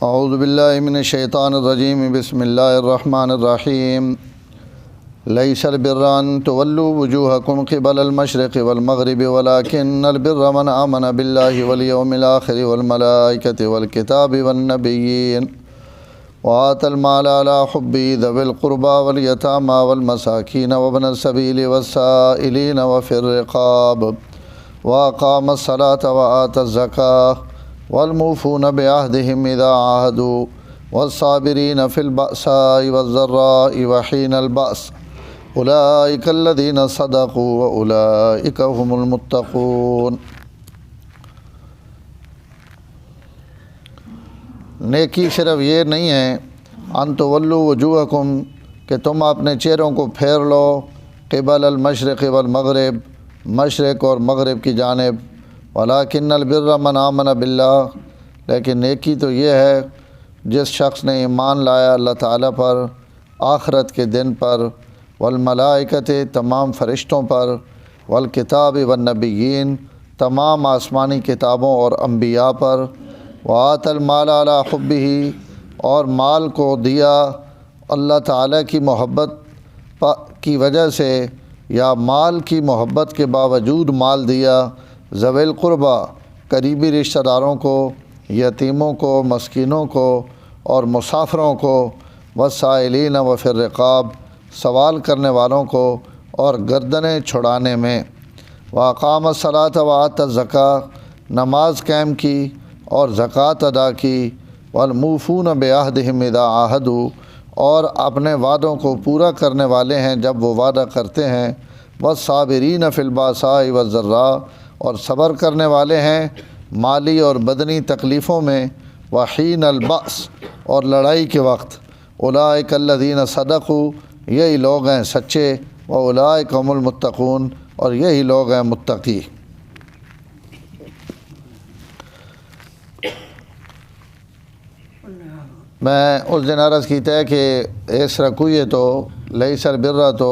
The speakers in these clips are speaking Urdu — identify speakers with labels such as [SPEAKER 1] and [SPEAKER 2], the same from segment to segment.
[SPEAKER 1] اعوذ باللہ من الشیطان الرجیم بسم اللہ الرحمن الرحیم لیس البر ان تولوا وجوہکم قبل المشرق والمغرب ولکن البر من آمن باللہ والیوم الآخر والملائکۃ والکتاب والنبیین وآتى المال على حبه ذوي القربى واليتامى والمساكين وابن السبيل والسائلين وفي الرقاب وأقام الصلاة وآتى الزكاة والموفون بعهدهم إذا عاهدوا والصابرين في البأساء والضراء وحين البأس أولئك الذين صدقوا وأولئك هم المتقون۔ نیکی صرف یہ نہیں ہے ان تولوا وجوہکم کہ تم اپنے چہروں کو پھیر لو قبل المشرق والمغرب، مشرق اور مغرب کی جانب، ولکن البر من آمن باللہ، لیکن نیکی تو یہ ہے جس شخص نے ایمان لایا اللہ تعالیٰ پر، آخرت کے دن پر، والملائکۃ تمام فرشتوں پر، والکتاب والنبیین تمام آسمانی کتابوں اور انبیاء پر، وآت المال علی حبہ اور مال کو دیا اللہ تعالیٰ کی محبت کی وجہ سے یا مال کی محبت کے باوجود مال دیا، ذوی القربہ قریبی رشتہ داروں کو، یتیموں کو، مسکینوں کو اور مسافروں کو، والسائلین وفی الرقاب سوال کرنے والوں کو اور گردنیں چھڑانے میں، واقام الصلاۃ وآت الزکاۃ نماز قائم کی اور زکوٰۃ ادا کی، والموفون بعہدہم اذا عاہدوا اور اپنے وعدوں کو پورا کرنے والے ہیں جب وہ وعدہ کرتے ہیں، والصابرین فی الباساء والضراء اور صبر کرنے والے ہیں مالی اور بدنی تکلیفوں میں، وحین البأس اور لڑائی کے وقت، اولئک الذین صدقوا یہی لوگ ہیں سچے، واولئک هم المتقون اور یہی لوگ ہیں متقی۔ میں اس دن عرض کیتا ہے کہ اس رکوع تو لیس البر تو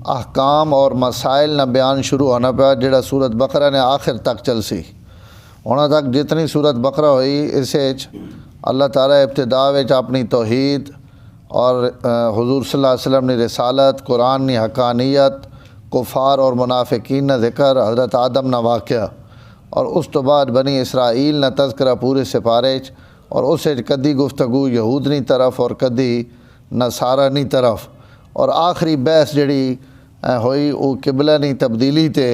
[SPEAKER 1] احکام اور مسائل نہ بیان شروع ہونا پیا جڑا سورت بقرہ نے آخر تک چل سی ہونا تک جتنی سورت بقرہ ہوئی اسے اللہ تعالیٰ ابتدا وچ اپنی توحید اور حضور صلی اللہ علیہ وسلم نے رسالت، قرآن نے حقانیت، کفار اور منافقین نہ ذکر، حضرت آدم نہ واقعہ، اور اس تو بعد بنی اسرائیل نہ تذکرہ پورے سپارے اور اسے کدی گفتگو یہودنی طرف اور کدی نصارانی طرف، اور آخری بحث جڑی ہوئی وہ قبلہ نہیں تبدیلی تے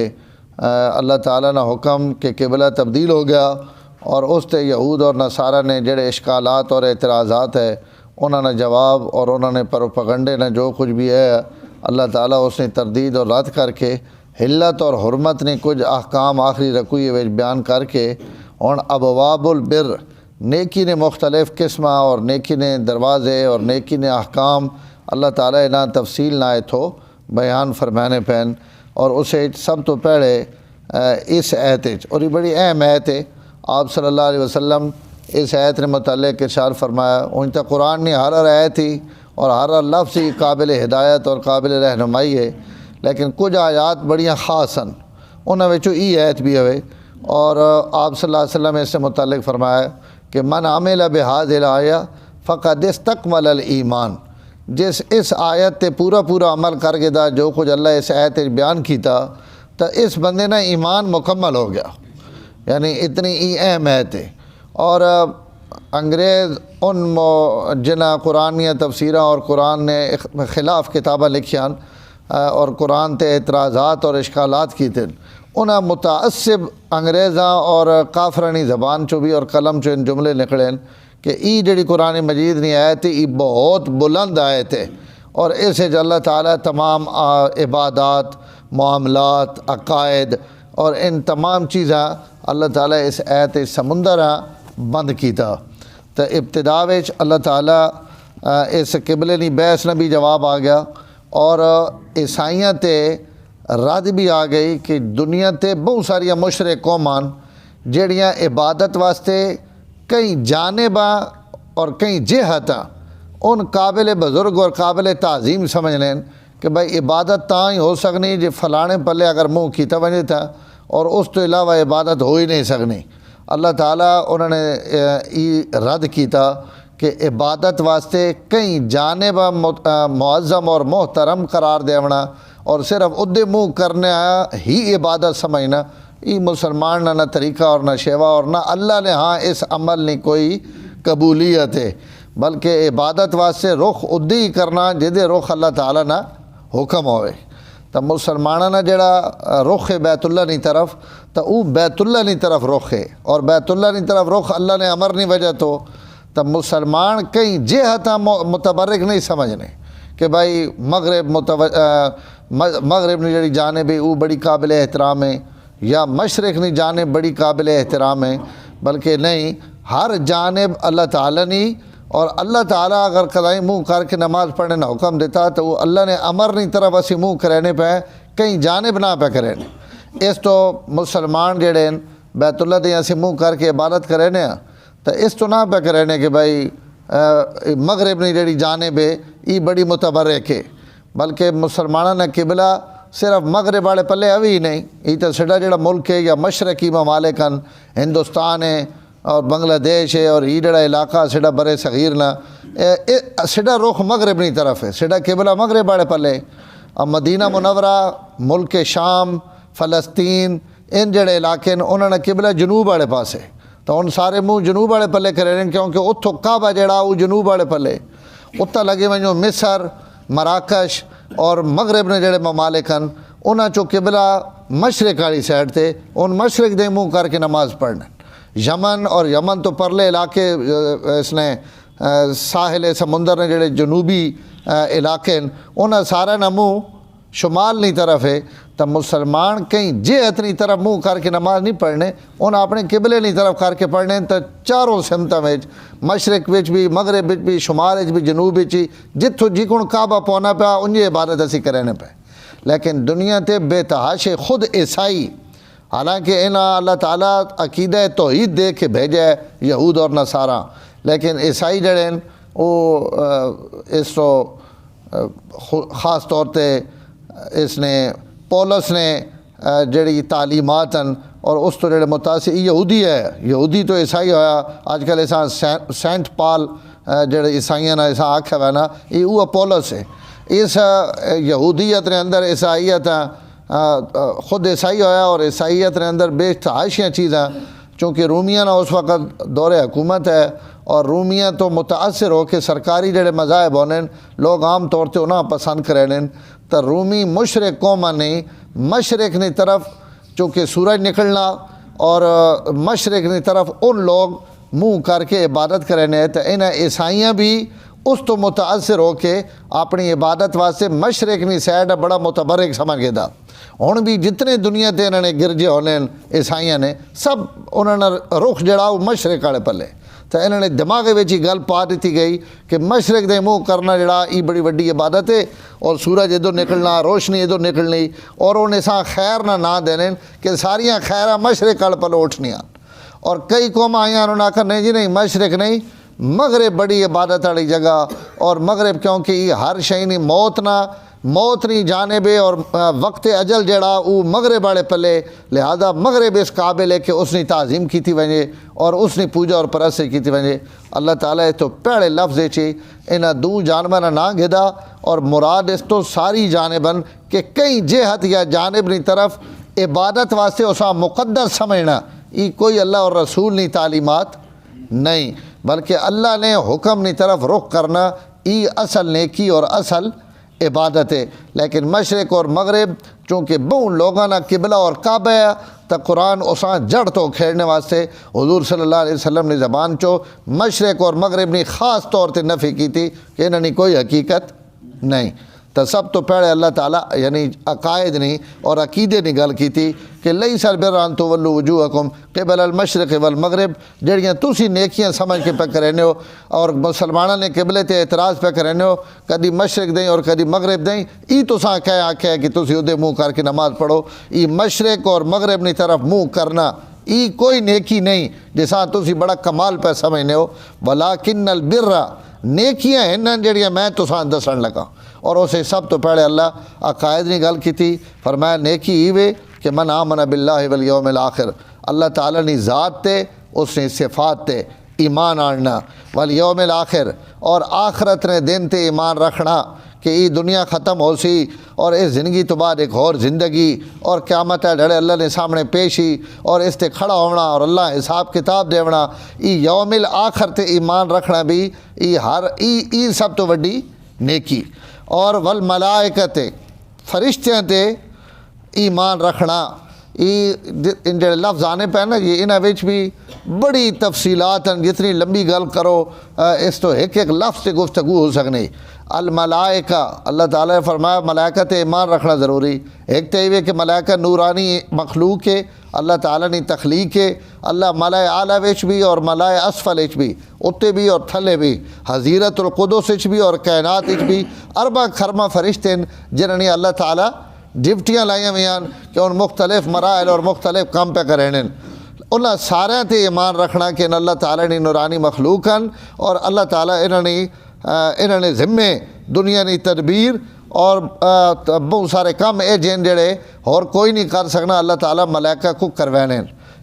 [SPEAKER 1] اللہ تعالیٰ نے حکم کہ قبلہ تبدیل ہو گیا، اور اس تے یہود اور نصارہ نے جڑے اشکالات اور اعتراضات ہے انہوں نے جواب اور انہوں نے پروپیگنڈے نے جو کچھ بھی ہے اللہ تعالیٰ اس نے تردید اور رد کر کے حلت اور حرمت نے کچھ احکام آخری رکوع وچ بیان کر کے ہن ابواب البر نیکی نے مختلف قسمہ اور نیکی نے دروازے اور نیکی نے احکام اللہ تعالیٰ نہ تفصیل نہ تھو بیان فرمانے پین، اور اسے سب تو پہلے اس آیت اور یہ بڑی اہم آیت ہے، آپ صلی اللہ علیہ وسلم اس آیت نے متعلق ارشاد فرمایا ان تک قرآن نے ہر آیت ہی اور ہر لفظ ہی قابل ہدایت اور قابل رہنمائی ہے، لیکن کچھ آیات بڑیاں خاص ہیں انہوں وچوں ای آیت بھی ہوئے، اور آپ صلی اللہ علیہ وسلم اس سے متعلق فرمایا کہ من عمل بہذہ الآیہ فقد استکمل الایمان، جس اس آیت تے پورا عمل کر کے دا جو کچھ اللہ اس آیت بیان کیتا تو اس بندے نا ایمان مکمل ہو گیا، یعنی اتنی اہم آیت ہے۔ اور انگریز ان جنہ قرآنیہ تفسیرہ اور قرآن نے خلاف کتابیں لکھیاں اور قرآن تے اعتراضات اور اشکالات کیتے انہاں متعصب انگریزاں اور کافرانی زبان چو بھی اور قلم چو ان جملے نکلیں کہ ای جڑی قرآن مجید نہیں آیت ای بہت بلند آیت ہے، اور اسے اللہ تعالیٰ تمام عبادات، معاملات، عقائد اور ان تمام چیزاں اللہ تعالیٰ اس آیت سمندر بند کیتا، تو ابتدا وچ اللہ تعالیٰ اس قبلے نہیں بحث نہ بھی جواب آ گیا، اور عیسائیاں تے رد بھی آ گئی کہ دنیا تے بہت ساری مشرک قومان جڑیاں عبادت واسطے کئی جانباں اور کئی جہتاں ان قابل بزرگ اور قابل تعظیم سمجھ لیں کہ بھائی عبادت تاں ہی ہو سکنی جی فلانے پلے اگر منہ کیتا وجے تھا اور اس تو علاوہ عبادت ہو ہی نہیں سکنی، اللہ تعالیٰ انہوں نے رد کیتا کہ عبادت واسطے کئی جانب معظم اور محترم قرار دیونا اور صرف ادھے منہ کرنے ہی عبادت سمجھنا، یہ مسلمان نہ طریقہ اور نہ شیوا، اور نہ اللہ نے ہاں اس عمل نہیں کوئی قبولیت ہے، بلکہ عبادت واسطے رخ ادھے ہی کرنا جدے رخ اللہ تعالیٰ نہ حکم ہوئے۔ تو مسلمانوں نے جڑا رخ ہے بیت اللہ نی طرف، تو وہ بیت اللہ نی طرف رخ ہے، اور بیت اللہ نی طرف رخ اللہ نے امر نہیں وجہ تو مسلمان کئی جہت متبرک نہیں سمجھنے کہ بھائی مغرب نے جڑی جانب ہے وہ بڑی قابل احترام ہے، یا مشرق نے جانب بڑی قابل احترام ہے، بلکہ نہیں، ہر جانب اللہ تعالیٰ نے، اور اللہ تعالیٰ اگر کدائیں منہ کر کے نماز پڑھنے نہ حکم دیتا تو وہ اللہ نے امر نہیں طرف اسی منہ کرینے پہ کہیں جانب نہ پہ کرینے۔ اس تو مسلمان جڑے بیت اللہ دے اسی منہ کر کے عبادت کرینے تو اس تو نہ پہ کرینے کہ بھائی مغرب نے جڑی جانب ہے یہ بڑی متبرک ہے، بلکہ مسلمانوں نے قبلہ صرف مغرب والے پلے ابھی ہی نہیں، یہ تو سڈا جڑا ملک ہے یا مشرقی ممالک ہیں، ہندوستان ہے اور بنگلہ دیش ہے، اور یہ جڑا علاقہ سڈا برے صغیر نا سڈا رخ مغرب نی طرف ہے، سڈا قبلہ مغرب والے پلے۔ اب مدینہ منورہ، ملک شام، فلسطین، ان جڑے علاقے انہوں نے قبلہ جنوب والے پاسے، تو ان سارے منہ جنوب والے پلے کرے رہے ہیں، کیونکہ اتھوں کعبہ جڑا وہ جنوب والے پلے، اتھا لگے ونجو مصر، مراکش اور مغرب نے جڑے ممالک ہیں انہاں چو قبلہ مشرق والی سائڈ تے، ان مشرق دے منہ کر کے نماز پڑھنا۔ یمن اور یمن تو پرلے علاقے اس نے ساحل سمندر نے جڑے جنوبی علاقے انہاں سارا نہ منہ شمال نی طرف ہے، تو مسلمان کہیں جہت نی طرف منہ کر کے نماز نہیں پڑھنے، انہاں اپنے قبلے نی طرف کر کے پڑھنے، تو چاروں سمتوں میں مشرق وچ بھی، مغرب وچ بھی، شمال وچ بھی، جنوب وچ، جتھوں جکن کعبہ پونا پیا انجی عبادت اسی کرنے پہ۔ لیکن دنیا تے بے تحاشے خود عیسائی، حالانکہ انہاں اللہ تعالیٰ عقیدہ توحید دے کے بھیجا ہے یہود اور نصارہ، لیکن عیسائی جڑے وہ اس تو خاص طور تے اس نے پولس نے جڑی تعلیمات ہیں اور اس تو جڑے متاثر یہودی ہے، یہودی تو عیسائی ہویا، آج کل ایسا سینٹ پال جڑے عیسائیاں نے ایسا آکھا ہے نا، یہ وہ پولس ہے۔ اس یہودیت نے اندر عیسائیت خود عیسائی ہویا، اور عیسائیت نے اندر بے تحاشیاں چیزیں، چونکہ رومیاں نا اس وقت دور حکومت ہے، اور رومیاں تو متاثر ہو کے سرکاری جڑے مذاہب ہونے لوگ عام طور تے انہاں پسند کریں، تو رومی مشرق قوماں نہیں، مشرق نی طرف چونکہ سورج نکلنا اور مشرق نی طرف ان لوگ منہ کر کے عبادت کرنے، تو انہیں عیسائیاں بھی اس تو متاثر ہو کے اپنی عبادت واسطے مشرق نی سائڈ بڑا متبرک سمجھ گئے دا۔ ہن بھی جتنے دنیا تے انہوں نے گرجے ہونے عیسائیاں نے سب انہوں نے رخ جڑا وہ مشرق والے پلے، تو انہوں نے دماغے وچ ہی گل پا دیتی گئی کہ مشرق دے منہ کرنا جڑا یہ بڑی وڈی عبادت ہے، اور سورج ادھر نکلنا، روشنی ادھر نکلنی، اور انہیں سا خیر نہ دینے کہ ساریاں خیراں مشرق والے پلے اٹھنیاں۔ اور کئی قوم آئیاں انہوں نے آکھا نہیں جی نہیں، مشرق نہیں، مغرب بڑی عبادت والی جگہ، اور مغرب کیونکہ یہ ہر شے نہیں، موت نہیں جانب ہے، اور وقت اجل جڑا وہ مغرب والے پلے، لہذا مغرب اس قابل ہے کہ اس نے تعظیم کی تھی ونجے اور اس نے پوجا اور پرست کی تھی ونجے۔ اللہ تعالیٰ تو پہلے لفظ چی انہاں دو جانباں نہ گدا، اور مراد اس تو ساری جانباں کہ کئی جہت یا جانب نی طرف عبادت واسطے اسا مقدس سمجھنا، یہ کوئی اللہ اور رسول نی تعلیمات نہیں، بلکہ اللہ نے حکم نی طرف رخ کرنا، یہ اصل نیکی اور اصل عبادت ہے۔ لیکن مشرق اور مغرب چونکہ بہت لوگاں نا قبلہ اور کعبہ ہے، تو قرآن اساں جڑ تو کھیڑنے واسطے حضور صلی اللہ علیہ وسلم نے زبان چو مشرق اور مغرب نے خاص طور تے نفی کی تھی کہ انہوں نے کوئی حقیقت نہیں۔ تو سب تو پہلے اللہ تعالیٰ یعنی عقائد نہیں اور عقیدے نے گل کی تھی کہ لیس البر ان تولوا وجوہکم قبل المشرق والمغرب، جڑیاں تسی نیکیاں سمجھ کے پہ کرنے ہو، اور مسلمانوں نے قبلے تے اعتراض پہ کرنے ہو، کدی مشرق دیں اور کدی مغرب دیں، ای تو ساں کہہ آکھا ہے کہ تسی ادھے منہ کر کے نماز پڑھو، ای مشرق اور مغرب نی طرف منہ کرنا ای کوئی نیکی نہیں جیسا تسی بڑا کمال پہ سمجھنے ہو۔ ولیکن البر، نیکیاں ہیں جڑیاں میں تساں دسن لگا، اور اسے سب تو پہلے اللہ عقائد نے گل کی تھی، فرمایا نیکی ایوے کہ من آمن باللہ والیوم الآخر، اللہ تعالیٰ نے ذات تے اس نے صفات تے ایمان آننا، والیوم الآخر اور آخرت نے دن تے ایمان رکھنا کہ یہ دنیا ختم ہو سی اور اس زندگی تو بعد ایک اور زندگی اور قیامت ہے ڈھڑے اللہ نے سامنے پیشی اور اس تے کھڑا ہونا اور اللہ حساب کتاب دیونا، یہ یوم الآخر تے ایمان رکھنا بھی یہ سب تو وڈی نیکی۔ اور والملائکۃ فرشتیاں تے ایمان رکھنا، یہ جڑے لفظ آنے پہ نا یہ انہاں وچ بھی بڑی تفصیلات ہیں، جتنی لمبی گل کرو اس تو ایک لفظ سے گفتگو ہو سکنے۔ الملائکہ اللہ تعالیٰ نے فرمایا ملائکہ تے ایمان رکھنا ضروری۔ ایک تو یہ کہ ملائکہ نورانی مخلوق ہے، اللہ تعالیٰ نے تخلیق ہے، اللہ ملائے اعلیٰ وچ بھی اور ملائے اسفل وچ بھی، اتے بھی اور تھلے بھی، حضیرت القدس وچ بھی اور کائنات وچ بھی اربع خرمہ فرشتے ہیں جنہوں نے اللہ تعالیٰ ڈپٹیاں لائیاں ہوئی ہیں کہ ان مختلف مراحل اور مختلف کام پہ کریں انہاں سارے تے ایمان رکھنا کہ اللہ تعالیٰ نے نورانی مخلوق ہیں اور اللہ تعالیٰ انہوں نے ذمے دنیا کی تدبیر اور بہت سارے کام اے جن جڑے اور کوئی نہیں کر سکنا، اللہ تعالیٰ ملائکہ کو کروینے۔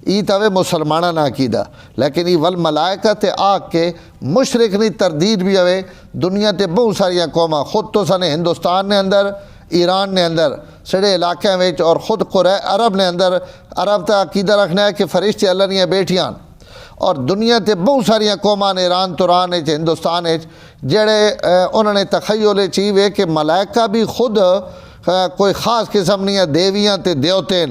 [SPEAKER 1] یہ تو مسلمانہ نہ عقیدہ، لیکن یہ والملائکہ تے آگ کے مشرق نہیں تردید بھی ہوئے دنیا تے بہت ساریاں قوماں، خود تو سنے ہندوستان نے اندر، ایران نے اندر سڑے علاقے میں اور خود عرب نے اندر، عرب تا عقیدہ رکھنا ہے کہ فرشتے اللہ نے بیٹھیاں، اور دنیا تے بہت ساریاں قوماں نے ایران توران ہندوستان جڑے انہوں نے تخیل چیوے کہ ملائکہ بھی خود کوئی خاص قسم نہیں ہے دیویاں تے دیوتے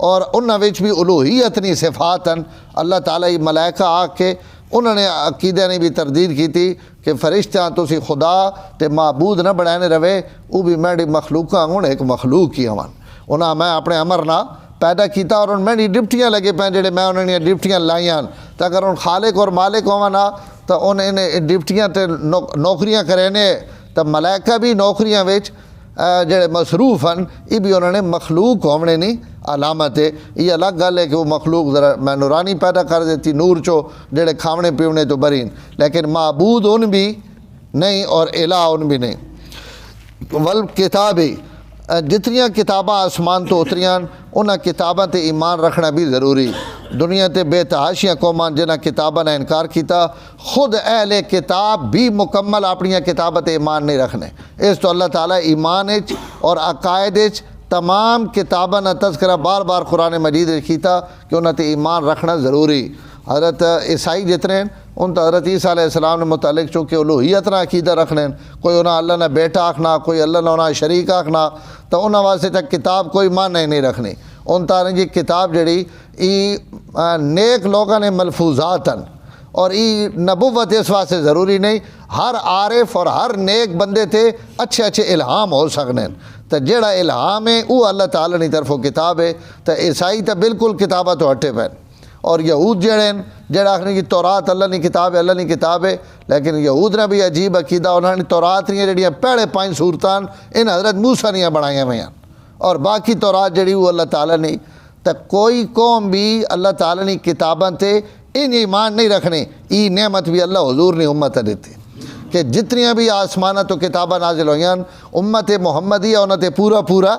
[SPEAKER 1] اور انہاں وچ بھی الوہیت نہیں صفات ہیں۔ اللہ تعالیٰ یہ ملائکہ آ کے انہوں نے عقیدہ نے بھی تردید کی تھی کہ فرشتیاں تسی خدا تے معبود نہ بڑھانے رہے، وہ بھی میری مخلوقاں ہوں ایک مخلوق ہی ہون، انہاں میں اپنے امر نہ پیدا کیتا اور ان میں ڈپٹیاں لگے پہ جڑے میں انہوں نے ڈپٹیاں لائیاں، تو اگر ان خالق اور مالک ہونا تو انہیں ڈپٹیاں تے نوکریاں کرینے، تو ملائکہ بھی نوکریاں وچ جڑے مصروف ہیں، یہ بھی انہوں نے مخلوق ہونے نہیں علامت ہے۔ یہ الگ گل ہے کہ وہ مخلوق ذرا میں نورانی پیدا کر دیتی نور چو جڑے کھاونے پیونے تو برین، لیکن معبود ان بھی نہیں اور الہ ان بھی نہیں۔ والکتابی جتنیاں کتاباں آسمان تو اتریاں انہاں کتاباں تے ایمان رکھنا بھی ضروری۔ دنیا تے بے تحاشیاں قوماں جنہاں کتاباں نے انکار کیتا، خود اہل کتاب بھی مکمل اپنی کتاباں تے ایمان نہیں رکھنے۔ اس تو اللہ تعالیٰ ایمان اور عقائد تمام کتاباں نا تذکرہ بار بار قرآن مجید کیتا کہ انہاں تے ایمان رکھنا ضروری۔ حضرت عیسائی جتنے ہیں ان تو حضرت عیسیٰ علیہ السلام نے متعلق چونکہ الوہیت نہ عقیدہ رکھنے، کوئی انہاں اللہ نے بیٹا آکھنا، کوئی اللہ نے انہاں شریک آکھنا، تو انہاں واسطے تک کتاب کوئی معنی نہیں رکھنی۔ ان تارے جی کتاب جڑی نیک لوگاں نے ملفوظات ہیں اور یہ نبوت اس واسطے ضروری نہیں، ہر عارف اور ہر نیک بندے تھے اچھے اچھے الہام ہو سکنے، تو جڑا الہام ہے وہ اللہ تعالیٰ نے طرفوں کتاب ہے۔ تو عیسائی تو بالکل کتابہ تو ہٹے پہ، اور یہود جڑے ہیں جڑا آخنے کی تورات اللہ نے کتاب ہے، اللہ نے کتاب ہے، لیکن یہود نے بھی عجیب عقیدہ، انہوں نے تورات نہیں جڑیاں پہلے 5 سورتاں ان حضرت موسیٰ نے بنائیاں ہوئیں اور باقی تورات جڑی وہ اللہ تعالیٰ نے، تو کوئی قوم بھی اللہ تعالیٰ نے کتاباں تے ان ایمان نہیں رکھنے۔ یہ نعمت بھی اللہ حضور نے امت دیتی کہ جتنیاں بھی آسمانہ تو کتاباں نازل ہوئیں امت محمدیہ انہوں تے پورا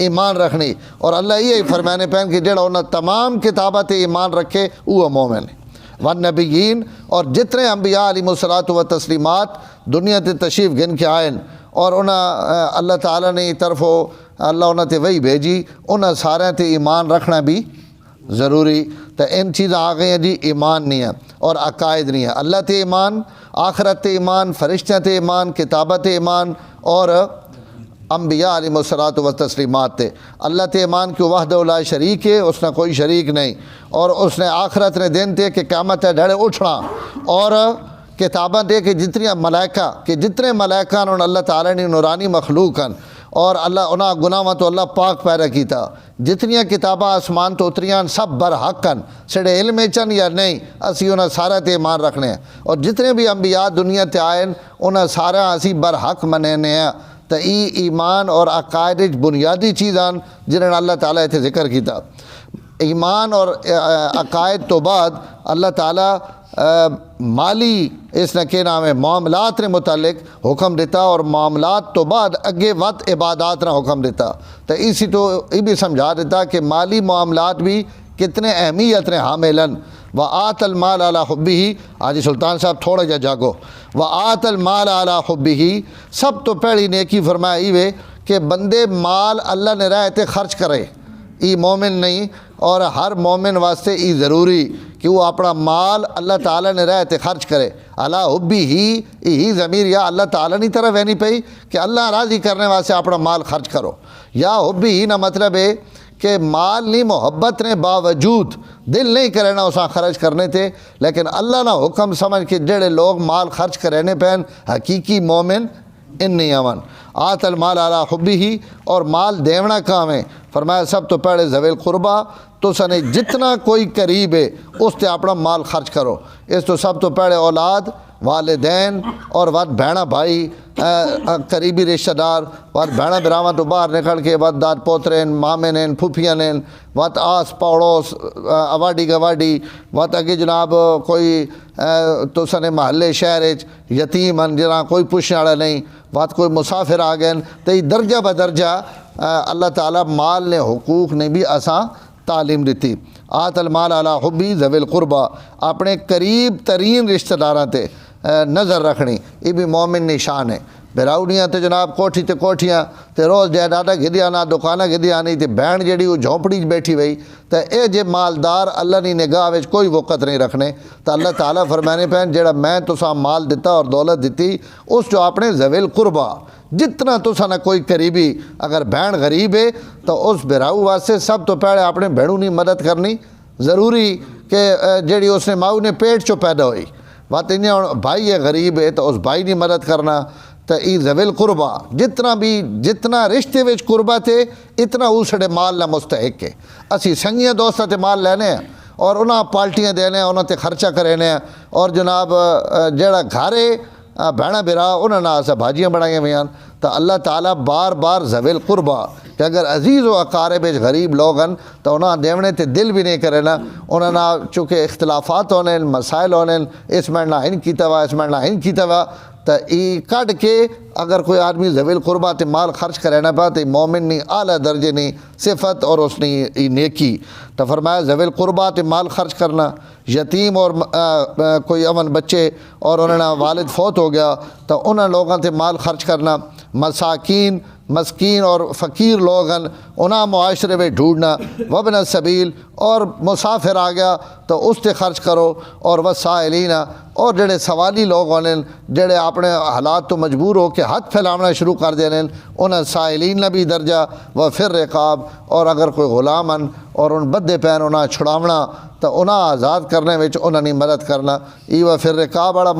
[SPEAKER 1] ایمان رکھنی، اور اللہ یہ فرمانے پہن کہ جڑا انہوں تمام کتابہ تے ایمان رکھے وہ مومن ہے۔ والنبیین اور جتنے انبیاء علیہ الصلوۃ والتسلیمات دنیا تے تشریف گن کے آئیں اور انہاں اللہ تعالیٰ نے طرف اللہ انہاں تے وہی بھیجی، انہاں سارے تے ایمان رکھنا بھی ضروری۔ تو ان چیزاں آ گئی ہیں جی ایمان نہیں ہے اور عقائد نہیں ہے، اللہ تے ایمان، آخرت تے ایمان، فرشتہ تے ایمان، کتابت تے ایمان اور انبیاء علیہ الصلوۃ والتسلیمات تے اللہ تے ایمان کہ وحدہ لا شریک ہے، اس نے کوئی شریک نہیں، اور اس نے آخرت نے دن تے کہ قیامت ہے ڈھڑے اٹھنا، اور کتاباں دے کہ جتنی ملائکہ کہ جتنے ملائکہ انہوں اللہ تعالیٰ نے نورانی مخلوق ہیں اور اللہ انہاں گناہ تو اللہ پاک پیدا کیتا، جتنی کتاباں آسمان تو اتریاں سب برحق ہیں، سڑے علم چن یا نہیں اسی انہاں سارا تے ایمان رکھنے ہیں، اور جتنے بھی انبیاء دنیا تے آئے انہاں سارا اسی برحق مننے ہیں۔ تو یہ ایمان اور عقائد بنیادی چیزاں جنہوں نے اللہ تعالیٰ اتنے ذکر کیتا۔ ایمان اور عقائد تو بعد اللہ تعالیٰ مالی اس نے کیا نام ہے معاملات نے متعلق حکم دیتا، اور معاملات تو بعد اگے وقت عبادات نے حکم دیتا۔ تو اسی تو یہ بھی سمجھا دیتا کہ مالی معاملات بھی کتنے اہمیت نے حامل ہیں۔ وآت المال علی حبہ، حاجی سلطان صاحب تھوڑا جا جاگو، وآت المال علی حبہ، سب تو پہلی نیکی فرمائی وے کہ بندے مال اللہ نے راہ تے خرچ کرے، ای مومن نہیں، اور ہر مومن واسطے ای ضروری کہ وہ اپنا مال اللہ تعالیٰ نے راہ تے خرچ کرے۔ علی حبہ ہی ضمیر یا اللہ تعالیٰ نہیں طرف نہیں پئی کہ اللہ راضی کرنے واسطے اپنا مال خرچ کرو، یا حبہ ہی نہ مطلب ہے کہ مال نہیں محبت نے باوجود دل نہیں کرنا اساں خرچ کرنے تھے، لیکن اللہ نہ حکم سمجھ کے جڑے لوگ مال خرچ کرنے پہن حقیقی مومن ان نہیں آون۔ آت المال علی حبہ، اور مال دیونا کام ہے، فرمایا سب تو پہلے ذوی القربہ، تو سنے جتنا کوئی قریب ہے اس تے اپنا مال خرچ کرو، اس تو سب تو پہلے اولاد، والدین اور وات بہنا بھائی، قریبی رشتہ دار، وات بہنا براواں تو باہر نکل کے وات داد پوترے مامے نے پھوپھیاں نے وات آس پڑوس اواڈی گواڈی، وات اگے جناب کوئی تو سنے محلے شہر یتیم ہیں جہاں کوئی پوچھنے والا نہیں، وات کوئی مسافر آ گئے تو یہ درجہ بدرجہ اللہ تعالیٰ مال نے حقوق نے بھی اساں تعلیم دیتی۔ آت المال علی حبہ ذوی القربہ، اپنے قریب ترین رشتہ داراں تے نظر رکھنی، یہ بھی مومن نشان ہے۔ براؤنیاں تے جناب کوٹھی تے کوٹھیاں تے روز جائیداداں گھدیا نہ دکاناں گھدیا نہیں تے بہن جڑی وہ جھونپڑی بیٹھی وئی تے اے جے مالدار اللہ نے نگاہ وچ کوئی وقت نہیں رکھنے، تو اللہ تعالیٰ فرمانے پہن جڑا میں تساں مال دیتا اور دولت دیتی اس جو اپنے ذوی القربہ، جتنا تساں نہ کوئی قریبی اگر بہن غریب ہے تو اس براؤ واسطے سب تو پہلے اپنے بہنوں کی مدد کرنی ضروری، کہ جڑی اس نے ماؤ نے پیٹ چو پیدا ہوئی، بات انہیں بھائی ہے غریب ہے تو اس بھائی کی مدد کرنا، تو ای ذوی القربہ جتنا رشتے وچ قربت ہے اتنا اسڑے مال نہ مستحق ہے۔ اسی سنگیاں دوستاں تے مال لینے ہیں اور انہاں پارٹیاں دینے ہیں، انہاں تے خرچہ کرنے ہیں، اور جناب جڑا گھرے بہنا برا انہاں نہ اسا بھاجیاں بنائیں ہوئے ہیں، تو اللہ تعالیٰ بار بار ذوی القربہ کہ اگر عزیز و اقارب غریب لوگ ہیں تو انہاں دیونے تے دل بھی نہیں کرے نا، انہاں نہ چونکہ اختلافات ہونے مسائل ہونے، اس میں نہ ہن کیتا ہوا اس میں نہ ہن کیتا ہوا، تو ای کٹ کے اگر کوئی آدمی ذوی القربہ تے مال خرچ کرنا پا تو مومن نہیں اعلیٰ درجے نہیں صفت اور اس نے نیکی، تو فرمایا ذوی القربہ تے مال خرچ کرنا، یتیم اور کوئی امن بچے اور انہوں نے والد فوت ہو گیا تو انہوں لوگوں تے مال خرچ کرنا، مساکین مسکین اور فقیر لوگ ہیں انہاں معاشرے میں ڈھونڈنا، وابن السبیل اور مسافر آ گیا تو اس تے خرچ کرو، اور وسائلین اور جڑے سوالی لوگ ہونے جڑے اپنے حالات تو مجبور ہو کے ہاتھ پھیلانا شروع کر دینے انہیں سائلین نہ بھی درجہ، و پھر رقاب، اور اگر کوئی غلام ہیں اور ان بدے پین انہیں چھڑاونا تو انہیں آزاد کرنے وچ انہوں نے مدد کرنا، ای و پھر رقاب والا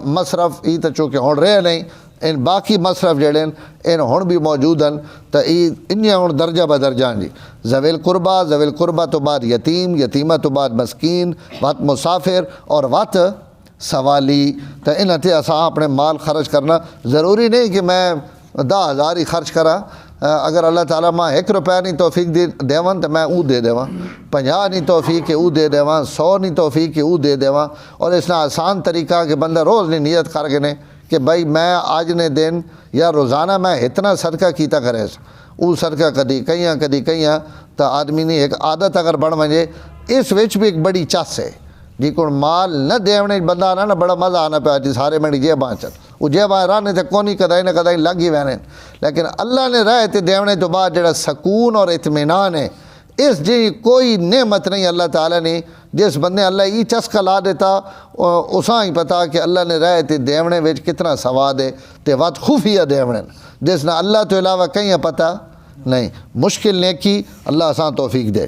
[SPEAKER 1] مصرف ای تو چونکہ ہون رہے نہیں، ان باقی مصرف جڑے ان ہن بھی موجود ہیں، تو انہیں ہن درجہ بدرجہ جی ذوی القربہ تو بعد یتیم، یتیمہ تو بعد مسکین، وقت مسافر اور وقت سوالی، تو انہاں تے اساں اپنے مال خرچ کرنا ضروری نہیں کہ میں 10,000 ہی خرچ کرا، اگر اللہ تعالیٰ ماں 1 روپیہ نہیں توفیق دیواں تو میں او دے دیواں، 50 نہیں توفیق کہ او دے دیواں، 100 نہیں توفیق کہ او دے دیواں، اور اس نے آسان طریقہ کہ بندہ روز نہیں نیت کر کے نے کہ بھائی میں آج نے دن یا روزانہ میں اتنا صدقہ کیتا کرے، او صدقہ کدی کئیاں تو آدمی نے ایک عادت اگر بڑھ ونجے، اس وچ بھی ایک بڑی چس ہے جی کو مال نہ دیونے بندہ آنا نہ بڑا مزہ آنا پیا جی سارے میری جیباں چل وہ جیباں رہنے تے کونی کدائی نہ کدائی لگ ہی وینے، لیکن اللہ نے راہ تے دیونے تو بعد جڑا سکون اور اطمینان ہے اس جی کوئی نعمت نہیں اللہ تعالیٰ نے، جس بندے اللہ یہ چسکا لا دیتا اساں ہی پتا کہ اللہ نے راہ تے دیونے وچ کتنا سواد ہے، تے وقت خفیہ دیونے جس نہ اللہ تو علاوہ کہیں پتہ نہیں، مشکل نیکی اللہ آسان توفیق دے۔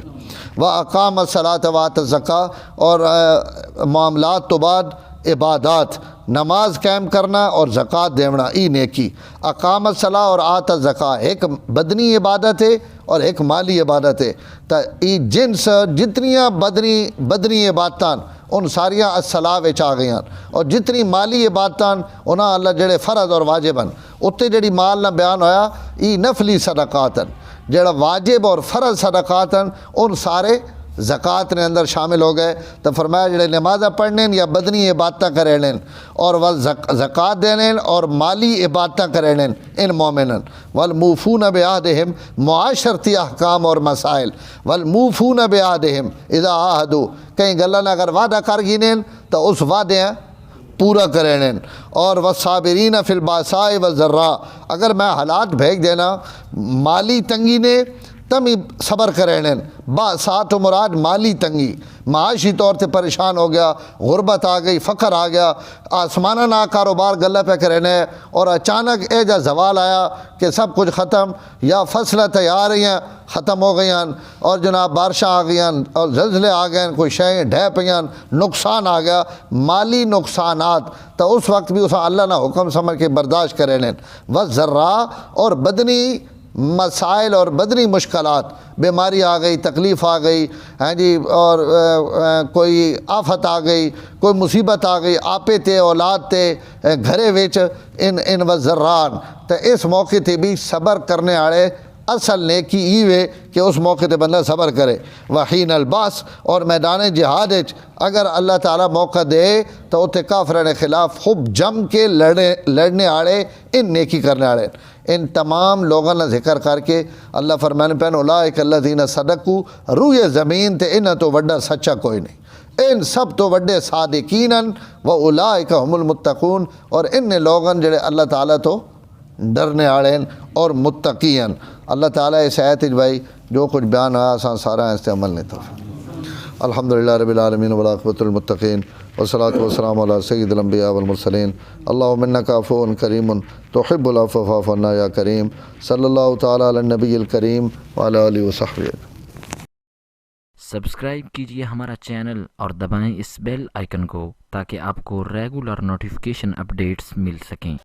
[SPEAKER 1] وَأَقَامَ الصَّلَاةَ وَآتَى الزَّكَاةَ، اور معاملات تو بعد عبادات، نماز قائم کرنا اور زکوٰۃ دیونا، ای نیکی۔ اقام الصلاۃ اور آت الزکاۃ ایک بدنی عبادت ہے اور ایک مالی عبادت ہے، تو ای جنس جتنیاں بدنی عبادتاں ان ساریاں الصلاۃ وچ آ گئیاں، اور جتنی مالی عبادتاں انہاں اللہ جڑے فرض اور واجب ہیں اتنے جڑی مال نہ بیان ہویا ای نفلی صدقات ہیں، جڑا واجب اور فرض صدقات ہیں ان سارے زکوٰۃ نے اندر شامل ہو گئے تو فرمایا جڑے نمازیں پڑھنے یا بدنی عبادتیں کریں اور زکوٰۃ دینے اور مالی عبادتیں کریں ان مومنن والموفون بعہدہم معاشرتی احکام اور مسائل والموفون بعہدہم اذا عاہدوا کہیں گلا نہ اگر وعدہ کر گینیں تو اس وعدے پورا کریں اور والصابرین فی الباساء والضراء اگر میں حالات بھیج دینا مالی تنگی نے تم ہی صبر کریں باسات و مراد مالی تنگی معاشی طور سے پریشان ہو گیا غربت آ گئی فقر آ گیا آسمانہ نہ کاروبار گلہ پہ کرنے اور اچانک ایجا زوال آیا کہ سب کچھ ختم یا فصلیں تیار ہیں ختم ہو گئی اور جناب بارشاں آ گئی اور زلزلے آ گئے کوئی شے ڈھہ پہ نقصان آ گیا مالی نقصانات تو اس وقت بھی اسے اللہ نہ حکم سمجھ کے برداشت کریں والضراء اور بدنی مسائل اور بدنی مشکلات بیماری آ گئی تکلیف آ گئی ہاں جی اور کوئی آفت آ گئی کوئی مصیبت آ گئی آپے تے اولاد تے گھرے وچ ان والضراء تو اس موقع تے بھی صبر کرنے والے اصل نیکی ایوے کہ اس موقع تے بندہ صبر کرے وحین الباس اور میدان جہاد اگر اللہ تعالیٰ موقع دے تو اتنے کافران خلاف خوب جم کے لڑنے والے ان نیکی کرنے والے ان تمام لوگوں نے ذکر کر کے اللہ فرمانے پہن اولئک الذین صدقوا روئے زمین تے انہاں تو وڈا سچا کوئی نہیں ان سب تو وڈے صادقین و اولئک هم المتقون اور ان لوگوں جڑے اللہ تعالیٰ تو ڈرنے والے اور متقی ہیں اللہ تعالیٰ اس آیت بھائی جو کچھ بیان ہوا آسان سارا اس عمل نہیں تھا الحمدللہ رب العالمین والعاقبۃ للمتقین والصلاۃ والسلام علی سید الانبیاء والمرسلین اللہم انک عفو کریم تحب العفو فاعف عنا یا کریم صلی اللہ تعالیٰ علی النبی الکریم وعلی آلہ وصحبہ.
[SPEAKER 2] سبسکرائب کیجئے ہمارا چینل اور دبائیں اس بیل آئیکن کو تاکہ آپ کو ریگولر نوٹیفیکیشن اپڈیٹس مل سکیں.